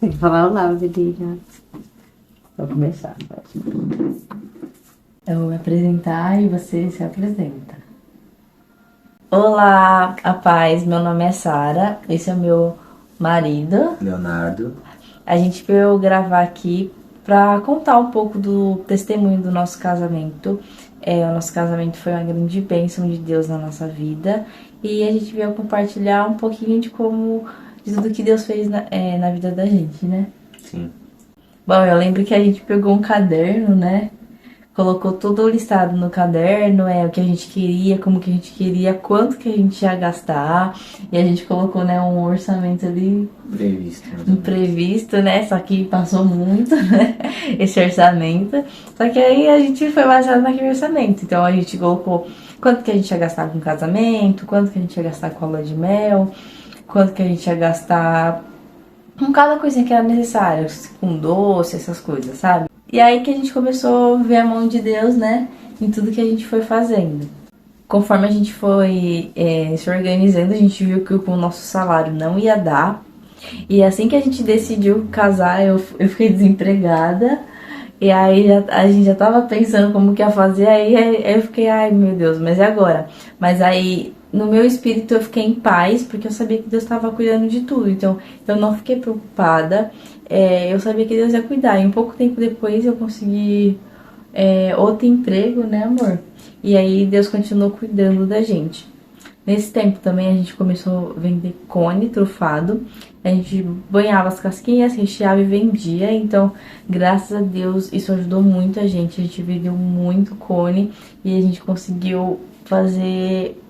Tem que falar olá, Belinha. Vou começar. Eu vou me apresentar e você se apresenta. Olá, a paz. Meu nome é Sara. Esse é o meu marido. Leonardo. A gente veio gravar aqui para contar um pouco do testemunho do nosso casamento. O nosso casamento foi uma grande bênção de Deus na nossa vida e a gente veio compartilhar um pouquinho de tudo que Deus fez na vida da gente, né? Sim. Bom, eu lembro que a gente pegou um caderno, né? Colocou tudo listado no caderno, o que a gente queria, como que a gente queria, quanto que a gente ia gastar. E a gente colocou, né, um orçamento ali Previsto. imprevisto, né? Só que passou muito, né? Esse orçamento. Só que aí a gente foi baseado naquele orçamento. Então a gente colocou quanto que a gente ia gastar com casamento, quanto que a gente ia gastar com a lua de mel, quanto que a gente ia gastar com cada coisinha que era necessária, com doce, essas coisas, sabe? E aí que a gente começou a ver a mão de Deus, né, em tudo que a gente foi fazendo. Conforme a gente foi se organizando, a gente viu que o nosso salário não ia dar. E assim que a gente decidiu casar, eu fiquei desempregada. E aí a gente já tava pensando como que ia fazer, aí eu fiquei, ai meu Deus, mas e agora? Mas aí no meu espírito eu fiquei em paz, porque eu sabia que Deus estava cuidando de tudo, então eu não fiquei preocupada, eu sabia que Deus ia cuidar. E um pouco tempo depois eu consegui outro emprego, né, amor? E aí Deus continuou cuidando da gente. Nesse tempo também a gente começou a vender cone trufado. A gente banhava as casquinhas, recheava e vendia. Então, graças a Deus, isso ajudou muito a gente. A gente vendeu muito cone e a gente conseguiu fazer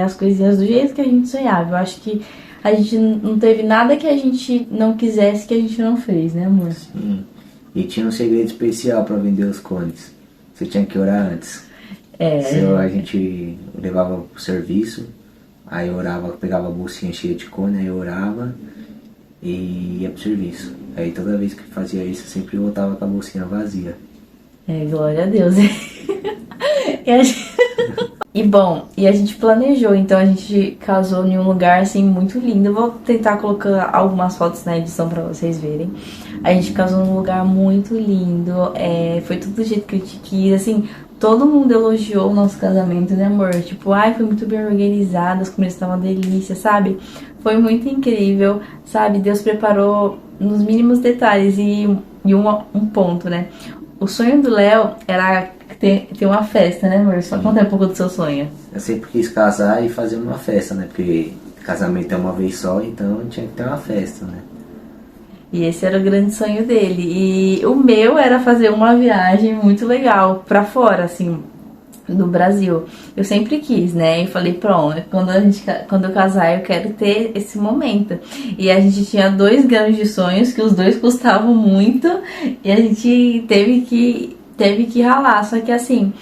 as coisinhas do jeito que a gente sonhava. Eu acho que a gente não teve nada que a gente não quisesse que a gente não fez, né, amor? Sim. E tinha um segredo especial para vender os cones. Você tinha que orar antes. A gente levava pro serviço, aí eu orava, pegava a bolsinha cheia de cone, aí eu orava e ia pro serviço. Aí toda vez que fazia isso, eu sempre voltava com a bolsinha vazia. Glória a Deus. E a gente... E a gente planejou, então a gente casou em um lugar assim muito lindo. Eu vou tentar colocar algumas fotos na edição pra vocês verem. A gente casou num lugar muito lindo, foi tudo do jeito que a gente quis, assim, todo mundo elogiou o nosso casamento, né, amor? Tipo, ai, foi muito bem organizado, as comidas estavam uma delícia, sabe? Foi muito incrível, sabe? Deus preparou nos mínimos detalhes e um ponto, né? O sonho do Léo era ter uma festa, né, amor? Só conta um pouco do seu sonho. Eu sempre quis casar e fazer uma festa, né? Porque casamento é uma vez só, então tinha que ter uma festa, né? E esse era o grande sonho dele. E o meu era fazer uma viagem muito legal pra fora, assim, do Brasil. Eu sempre quis, né? E falei, pronto, quando eu casar, eu quero ter esse momento. E a gente tinha dois grandes sonhos, que os dois custavam muito, e a gente teve que ralar. Só que assim,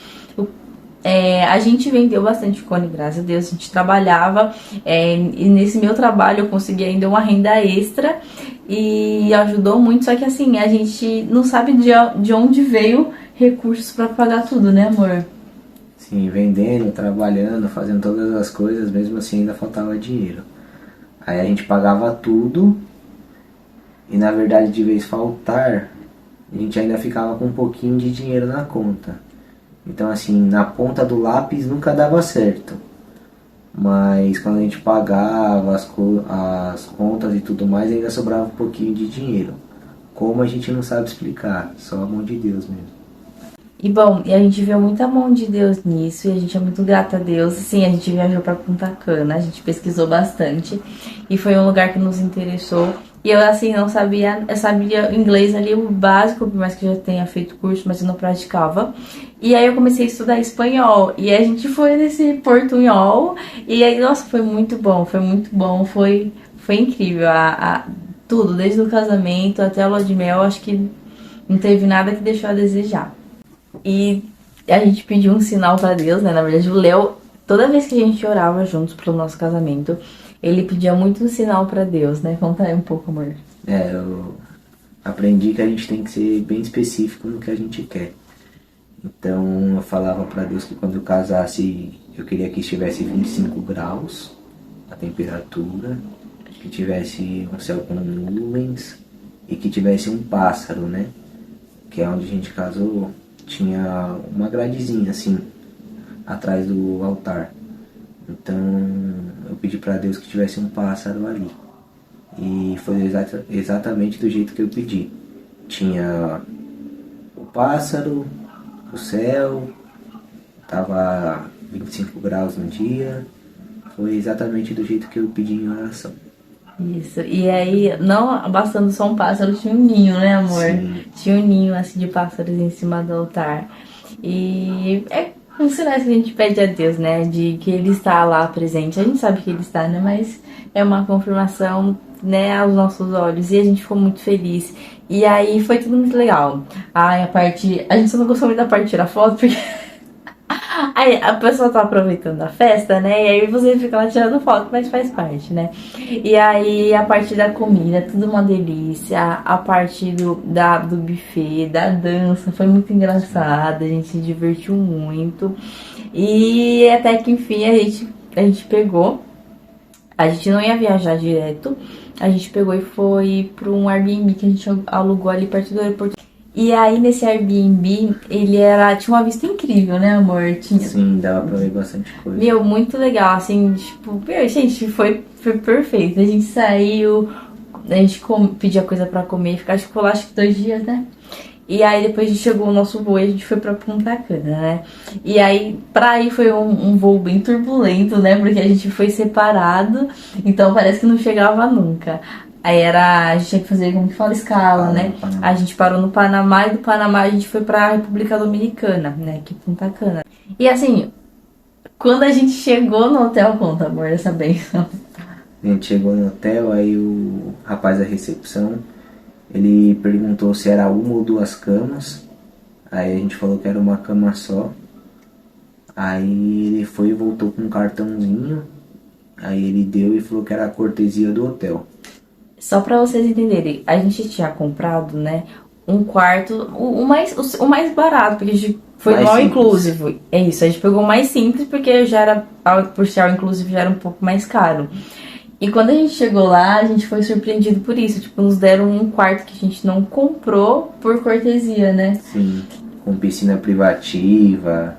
a gente vendeu bastante cone, graças a Deus. A gente trabalhava, e nesse meu trabalho eu consegui ainda uma renda extra e ajudou muito. Só que assim, a gente não sabe de onde veio recursos pra pagar tudo, né, amor? Sim, vendendo, trabalhando, fazendo todas as coisas, mesmo assim ainda faltava dinheiro. Aí a gente pagava tudo e na verdade de vez faltar, a gente ainda ficava com um pouquinho de dinheiro na conta. Então assim, na ponta do lápis nunca dava certo. Mas quando a gente pagava as contas e tudo mais, ainda sobrava um pouquinho de dinheiro. Como a gente não sabe explicar, só a mão de Deus mesmo. E a gente viu muita mão de Deus nisso, e a gente é muito grata a Deus. Sim, a gente viajou pra Punta Cana, a gente pesquisou bastante, e foi um lugar que nos interessou. E eu, assim, não sabia, eu sabia inglês ali, o básico, por mais que eu já tenha feito curso, mas eu não praticava. E aí eu comecei a estudar espanhol, e a gente foi nesse portunhol, e aí, nossa, foi muito bom, foi incrível. Tudo, desde o casamento até a lua de mel, acho que não teve nada que deixou a desejar. E a gente pediu um sinal pra Deus, né? Na verdade, o Léo, toda vez que a gente orava juntos pro nosso casamento, ele pedia muito um sinal pra Deus, né? Conta aí um pouco, amor. Eu aprendi que a gente tem que ser bem específico no que a gente quer. Então eu falava pra Deus que quando eu casasse, eu queria que estivesse 25 graus a temperatura, que tivesse um céu com nuvens, e que tivesse um pássaro, né? Que é onde a gente casou, tinha uma gradezinha assim, atrás do altar. Então eu pedi para Deus que tivesse um pássaro ali. E foi exatamente do jeito que eu pedi. Tinha o pássaro, o céu, tava 25 graus no dia. Foi exatamente do jeito que eu pedi em oração. Isso. E aí, não bastando só um pássaro, tinha um ninho, né, amor? Sim. Tinha um ninho, assim, de pássaros em cima do altar. E é um sinal que a gente pede a Deus, né? De que Ele está lá presente. A gente sabe que Ele está, né? Mas é uma confirmação, né, aos nossos olhos. E a gente ficou muito feliz. E aí foi tudo muito legal. Ai, a parte... A gente só não gostou muito da parte de tirar foto, porque... Aí a pessoa tá aproveitando a festa, né? E aí você fica lá tirando foto, mas faz parte, né? E aí a parte da comida, tudo uma delícia. A parte do buffet, da dança, foi muito engraçada. A gente se divertiu muito. E até que enfim a gente pegou. A gente não ia viajar direto. A gente pegou e foi para um Airbnb que a gente alugou ali perto do aeroporto. E aí, nesse Airbnb, tinha uma vista incrível, né, amor? Sim, dava pra ver bastante coisa. Meu, muito legal, assim, tipo, meu, gente, foi perfeito. A gente saiu, a gente pedia coisa pra comer, ficou lá, acho que 2 dias, né? E aí, depois a gente chegou o nosso voo e a gente foi pra Punta Cana, né? E aí, pra ir foi um voo bem turbulento, né? Porque a gente foi separado, então parece que não chegava nunca. Aí a gente tinha que fazer, como que fala, escala, né? A gente parou no Panamá e do Panamá a gente foi pra República Dominicana, né? Que é Punta Cana. E assim, quando a gente chegou no hotel, conta, amor, essa bênção. A gente chegou no hotel, aí o rapaz da recepção, ele perguntou se era uma ou 2 camas. Aí a gente falou que era uma cama só. Aí ele foi e voltou com um cartãozinho. Aí ele deu e falou que era a cortesia do hotel. Só pra vocês entenderem, a gente tinha comprado, né, um quarto, o mais barato, porque a gente foi no all inclusive. É isso, a gente pegou o mais simples, porque já era, por ser all inclusive, já era um pouco mais caro. E quando a gente chegou lá, a gente foi surpreendido por isso. Tipo, nos deram um quarto que a gente não comprou por cortesia, né? Sim, com piscina privativa.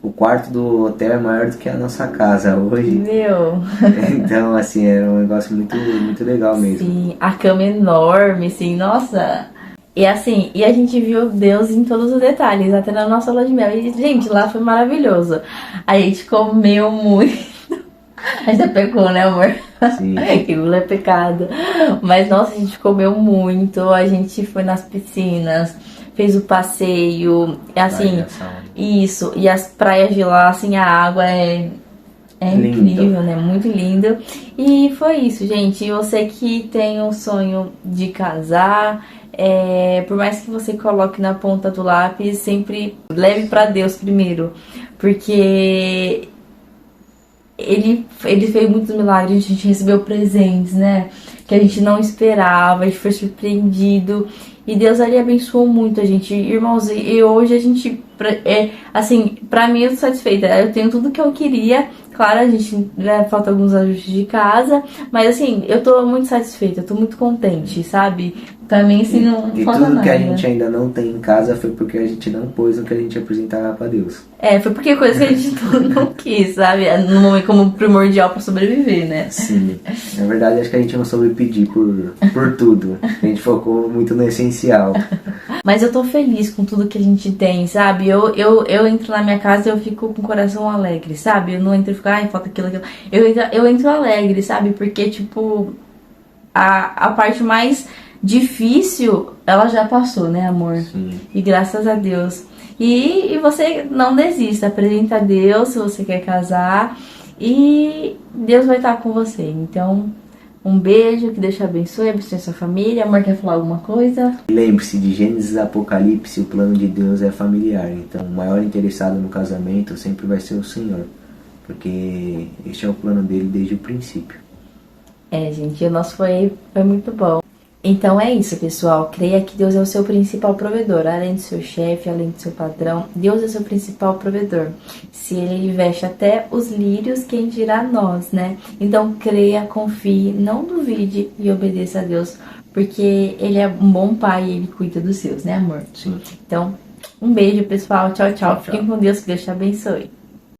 O quarto do hotel é maior do que a nossa casa hoje. Meu! Então, assim, era um negócio muito, muito legal mesmo. Sim, a cama é enorme, assim, nossa! E assim, e a gente viu Deus em todos os detalhes, até na nossa lua de mel. E, gente, lá foi maravilhoso. A gente comeu muito. A gente até pecou, né, amor? Sim. Aquilo é pecado. Mas, nossa, a gente comeu muito. A gente foi nas piscinas, fez o passeio. Assim, isso. E as praias de lá, assim, a água é incrível, né? Muito lindo. E foi isso, gente. E você que tem um sonho de casar, por mais que você coloque na ponta do lápis, sempre leve pra Deus primeiro. Porque ele fez muitos milagres, a gente recebeu presentes, né? Que a gente não esperava, a gente foi surpreendido. E Deus ali abençoou muito a gente, irmãos. E hoje a gente, assim, pra mim eu tô satisfeita. Eu tenho tudo que eu queria. Claro, a gente, né, falta alguns ajustes de casa. Mas assim, eu tô muito satisfeita, eu tô muito contente, sabe? Pra mim, assim, não falta nada. E tudo que a gente ainda não tem em casa foi porque a gente não pôs o que a gente apresentava pra Deus. Foi porque coisa que a gente não quis, sabe? No momento como primordial pra sobreviver, né? Sim. Na verdade, acho que a gente não soube pedir por tudo. A gente focou muito no essencial. Mas eu tô feliz com tudo que a gente tem, sabe? Eu entro na minha casa e eu fico com o coração alegre, sabe? Eu não entro e fico, ai, falta aquilo. Eu entro alegre, sabe? Porque, tipo, a parte mais difícil, ela já passou, né, amor? Sim. E graças a Deus. E você não desista, apresenta a Deus se você quer casar e Deus vai estar com você. Então, um beijo, que Deus te abençoe sua família. Amor, quer falar alguma coisa? Lembre-se de Gênesis e Apocalipse, o plano de Deus é familiar. Então, o maior interessado no casamento sempre vai ser o Senhor, porque este é o plano dele desde o princípio. Gente, o nosso foi muito bom. Então é isso, pessoal. Creia que Deus é o seu principal provedor. Além do seu chefe, além do seu patrão, Deus é o seu principal provedor. Se Ele veste até os lírios, quem dirá nós, né? Então creia, confie, não duvide e obedeça a Deus. Porque ele é um bom pai e ele cuida dos seus, né, amor? Sim. Então, um beijo, pessoal. Tchau, tchau. Tchau, Fiquem tchau. com Deus, que Deus te abençoe.